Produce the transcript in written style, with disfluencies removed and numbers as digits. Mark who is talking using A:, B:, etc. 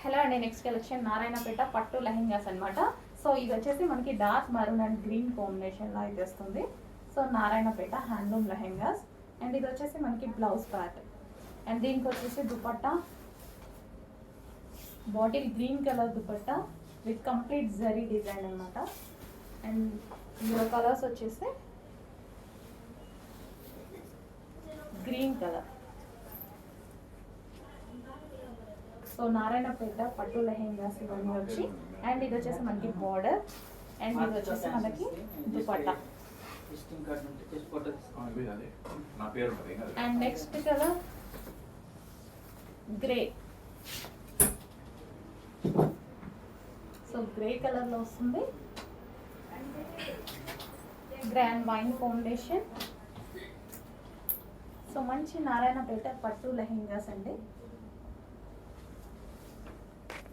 A: Hello అండి, next collection Narayanpet పట్టు లెహెంగాస్ అనమాట. సో ఇది వచ్చేసి మనకి డార్క్ మరూన్ అండ్ గ్రీన్ కాంబినేషన్లో అయితే వస్తుంది. So Narayanpet handloom lehengas. And ఇది వచ్చేసి మనకి బ్లౌజ్ పార్ట్. అండ్ దీనికి వచ్చేసి dupatta bottle green colour dupatta with complete zari design అనమాట. అండ్ ఇందులో కలర్స్ వచ్చేసి గ్రీన్ కలర్. సో నారాయణపేట పట్టు లెహెంగాస్ ఇవన్నీ వచ్చి, అండ్ ఇది వచ్చేసి మనకి బార్డర్, అండ్ ఇది వచ్చేసి మనకి dupatta. And next colour grey. So grey కలర్లో వస్తుంది, grey and wine combination. So మంచి నారాయణపేట పట్టు లెహెంగాస్ అండి.